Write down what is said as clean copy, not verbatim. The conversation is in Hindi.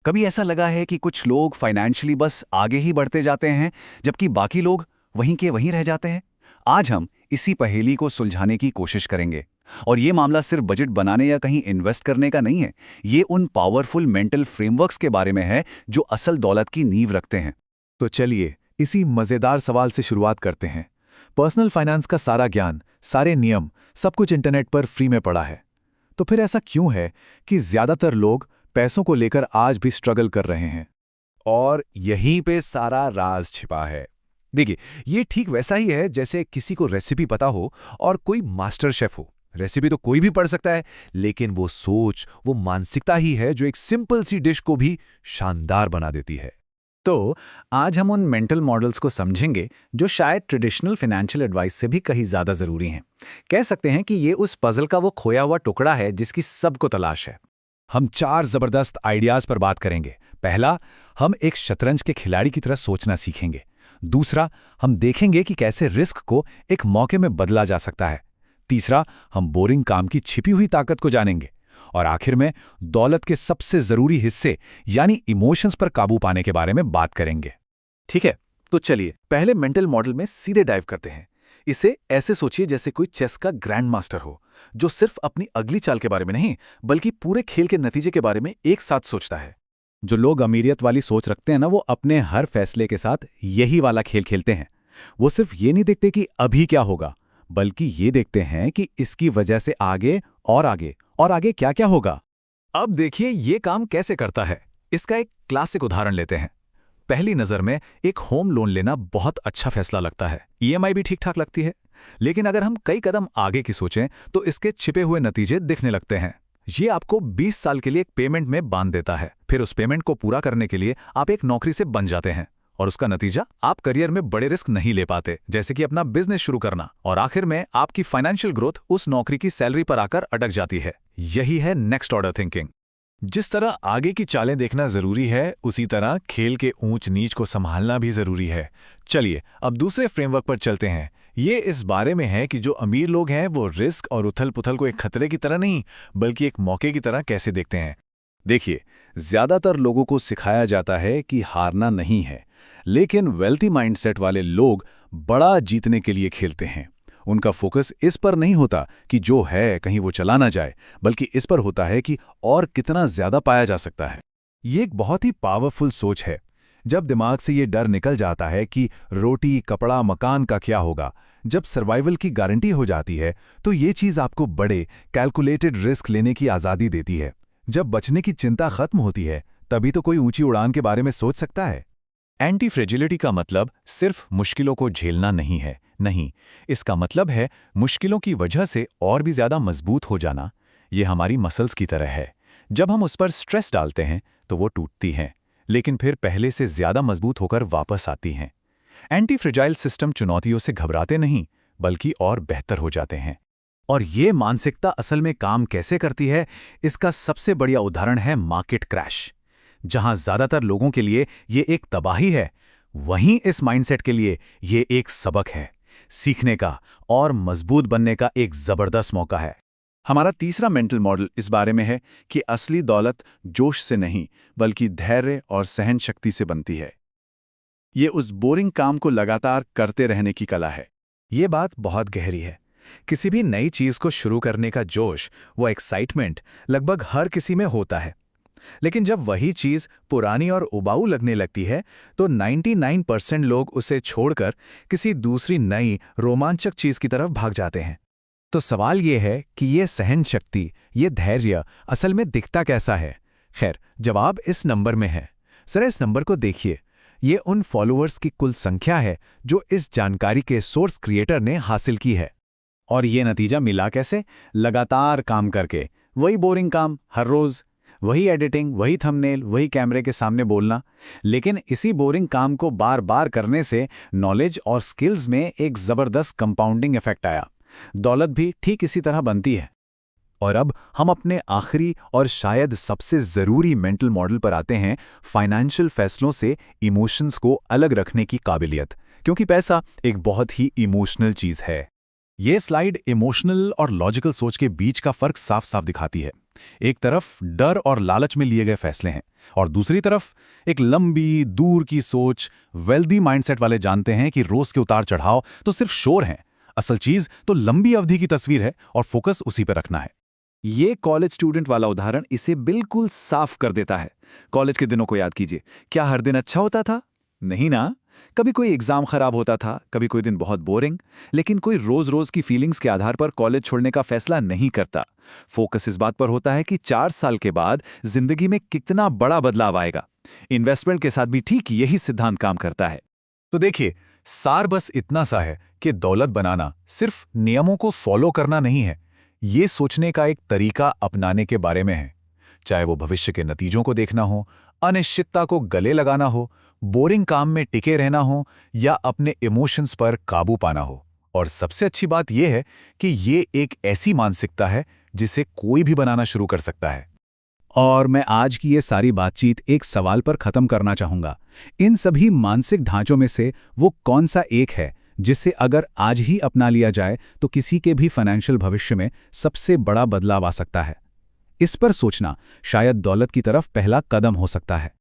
कभी ऐसा लगा है कि कुछ लोग फाइनेंशियली बस आगे ही बढ़ते जाते हैं, जबकि बाकी लोग वहीं के वहीं रह जाते हैं? आज हम इसी पहेली को सुलझाने की कोशिश करेंगे। और ये मामला सिर्फ बजट बनाने या कहीं इन्वेस्ट करने का नहीं है। ये उन पावरफुल मेंटल फ्रेमवर्क्स के बारे में है जो असल दौलत की नींव रखते हैं। तो चलिए इसी मजेदार सवाल से शुरुआत करते हैं। पर्सनल फाइनेंस का सारा ज्ञान, सारे नियम, सब कुछ इंटरनेट पर फ्री में पड़ा है। तो फिर ऐसा क्यों है कि ज्यादातर लोग पैसों को लेकर आज भी स्ट्रगल कर रहे हैं? और यहीं पे सारा राज छिपा है। देखिए, ये ठीक वैसा ही है जैसे किसी को रेसिपी पता हो और कोई मास्टर शेफ हो। रेसिपी तो कोई भी पढ़ सकता है, लेकिन वो सोच, वो मानसिकता ही है जो एक सिंपल सी डिश को भी शानदार बना देती है। तो आज हम उन मेंटल मॉडल्स को समझेंगे जो शायद ट्रेडिशनल फाइनेंशियल एडवाइस से भी कहीं ज्यादा जरूरी हैं। कह सकते हैं कि ये उस पजल का वो खोया हुआ टुकड़ा है जिसकी सबको तलाश है। हम 4 जबरदस्त आइडियाज पर बात करेंगे। पहला, हम एक शतरंज के खिलाड़ी की तरह सोचना सीखेंगे। दूसरा, हम देखेंगे कि कैसे रिस्क को एक मौके में बदला जा सकता है। तीसरा, हम बोरिंग काम की छिपी हुई ताकत को जानेंगे। और आखिर में दौलत के सबसे जरूरी हिस्से यानी इमोशंस पर काबू पाने के बारे में बात करेंगे। ठीक है, तो चलिए पहले मेंटल मॉडल में सीधे डाइव करते हैं। इसे ऐसे सोचिए जैसे कोई चेस का ग्रैंड मास्टर हो, जो सिर्फ अपनी अगली चाल के बारे में नहीं, बल्कि पूरे खेल के नतीजे के बारे में एक साथ सोचता है। जो लोग अमीरियत वाली सोच रखते हैं ना, वो अपने हर फैसले के साथ यही वाला खेल खेलते हैं। वो सिर्फ ये नहीं देखते कि अभी क्या होगा, बल्कि ये देखते हैं कि इसकी वजह से आगे और आगे और आगे क्या क्या होगा। अब देखिए ये काम कैसे करता है। इसका एक क्लासिक उदाहरण लेते हैं। पहली नजर में एक होम लोन लेना बहुत अच्छा फैसला लगता है, ईएमआई भी ठीक ठाक लगती है। लेकिन अगर हम कई कदम आगे की सोचें तो इसके छिपे हुए नतीजे दिखने लगते हैं। ये आपको 20 साल के लिए एक पेमेंट में बांध देता है। फिर उस पेमेंट को पूरा करने के लिए आप एक नौकरी से बंध जाते हैं, और उसका नतीजा, आप करियर में बड़े रिस्क नहीं ले पाते, जैसे कि अपना बिजनेस शुरू करना। और आखिर में आपकी फाइनेंशियल ग्रोथ उस नौकरी की सैलरी पर आकर अटक जाती है। यही है नेक्स्ट ऑर्डर थिंकिंग। जिस तरह आगे की चालें देखना जरूरी है, उसी तरह खेल के ऊंच नीच को संभालना भी जरूरी है। चलिए अब दूसरे फ्रेमवर्क पर चलते हैं। ये इस बारे में है कि जो अमीर लोग हैं वो रिस्क और उथल पुथल को एक खतरे की तरह नहीं, बल्कि एक मौके की तरह कैसे देखते हैं। देखिए, ज्यादातर लोगों को सिखाया जाता है कि हारना नहीं है, लेकिन वेल्थी माइंडसेट वाले लोग बड़ा जीतने के लिए खेलते हैं। उनका फोकस इस पर नहीं होता कि जो है कहीं वो चला ना जाए, बल्कि इस पर होता है कि और कितना ज्यादा पाया जा सकता है। ये एक बहुत ही पावरफुल सोच है। जब दिमाग से ये डर निकल जाता है कि रोटी, कपड़ा, मकान का क्या होगा, जब सर्वाइवल की गारंटी हो जाती है, तो ये चीज आपको बड़े कैलकुलेटेड रिस्क लेने की आज़ादी देती है। जब बचने की चिंता खत्म होती है, तभी तो कोई ऊंची उड़ान के बारे में सोच सकता है। एंटी फ्रेजिलिटी का मतलब सिर्फ मुश्किलों को झेलना नहीं है, नहीं, इसका मतलब है मुश्किलों की वजह से और भी ज्यादा मजबूत हो जाना। ये हमारी मसल्स की तरह है। जब हम उस पर स्ट्रेस डालते हैं तो वो टूटती हैं, लेकिन फिर पहले से ज्यादा मजबूत होकर वापस आती हैं। एंटी फ्रेजाइल सिस्टम चुनौतियों से घबराते नहीं, बल्कि और बेहतर हो जाते हैं। और ये मानसिकता असल में काम कैसे करती है, इसका सबसे बढ़िया उदाहरण है मार्केट क्रैश। जहां ज्यादातर लोगों के लिए ये एक तबाही है, वहीं इस माइंडसेट के लिए ये एक सबक है, सीखने का और मजबूत बनने का एक जबरदस्त मौका है। हमारा तीसरा मेंटल मॉडल इस बारे में है कि असली दौलत जोश से नहीं, बल्कि धैर्य और सहन शक्ति से बनती है। ये उस बोरिंग काम को लगातार करते रहने की कला है। ये बात बहुत गहरी है। किसी भी नई चीज को शुरू करने का जोश, वो एक्साइटमेंट लगभग हर किसी में होता है। लेकिन जब वही चीज पुरानी और उबाऊ लगने लगती है, तो 99% लोग उसे छोड़कर किसी दूसरी नई रोमांचक चीज की तरफ भाग जाते हैं। तो सवाल ये है कि ये सहन शक्ति, ये धैर्य असल में दिखता कैसा है? खैर, जवाब इस नंबर में है। जरा इस नंबर को देखिए। ये उन फॉलोअर्स की कुल संख्या है जो इस जानकारी के सोर्स क्रिएटर ने हासिल की है। और ये नतीजा मिला कैसे? लगातार काम करके। वही बोरिंग काम हर रोज, वही एडिटिंग, वही थंबनेल, वही कैमरे के सामने बोलना। लेकिन इसी बोरिंग काम को बार बार करने से नॉलेज और स्किल्स में एक जबरदस्त कंपाउंडिंग इफेक्ट आया। दौलत भी ठीक इसी तरह बनती है। और अब हम अपने आखिरी और शायद सबसे जरूरी मेंटल मॉडल पर आते हैं, फाइनेंशियल फैसलों से इमोशंस को अलग रखने की काबिलियत। क्योंकि पैसा एक बहुत ही इमोशनल चीज है। ये स्लाइड इमोशनल और लॉजिकल सोच के बीच का फर्क साफ साफ दिखाती है। एक तरफ डर और लालच में लिए गए फैसले हैं और दूसरी तरफ एक लंबी दूर की सोच। वेल्दी माइंडसेट वाले जानते हैं कि रोज के उतार चढ़ाव तो सिर्फ शोर हैं, असल चीज तो लंबी अवधि की तस्वीर है और फोकस उसी पर रखना है। ये कॉलेज स्टूडेंट वाला उदाहरण इसे बिल्कुल साफ कर देता है। कॉलेज के दिनों को याद कीजिए, क्या हर दिन अच्छा होता था? नहीं ना। कभी कोई एग्जाम खराब होता था, कभी कोई दिन बहुत बोरिंग। लेकिन कोई रोज रोज की फीलिंग्स के आधार पर कॉलेज छोड़ने का फैसला नहीं करता। फोकस इस बात पर होता है कि 4 साल के बाद जिंदगी में कितना बड़ा बदलाव आएगा। इन्वेस्टमेंट के साथ भी ठीक यही सिद्धांत काम करता है। तो देखिए, सार बस इतना सा है कि दौलत बनाना सिर्फ नियमों को फॉलो करना नहीं है, ये सोचने का एक तरीका अपनाने के बारे में है। चाहे वो भविष्य के नतीजों को देखना हो, अनिश्चितता को गले लगाना हो, बोरिंग काम में टिके रहना हो या अपने इमोशंस पर काबू पाना हो। और सबसे अच्छी बात यह है कि ये एक ऐसी मानसिकता है जिसे कोई भी बनाना शुरू कर सकता है। और मैं आज की ये सारी बातचीत एक सवाल पर खत्म करना चाहूंगा। इन सभी मानसिक ढांचों में से वो कौन सा एक है जिसे अगर आज ही अपना लिया जाए तो किसी के भी फाइनेंशियल भविष्य में सबसे बड़ा बदलाव आ सकता है? इस पर सोचना शायद दौलत की तरफ पहला कदम हो सकता है।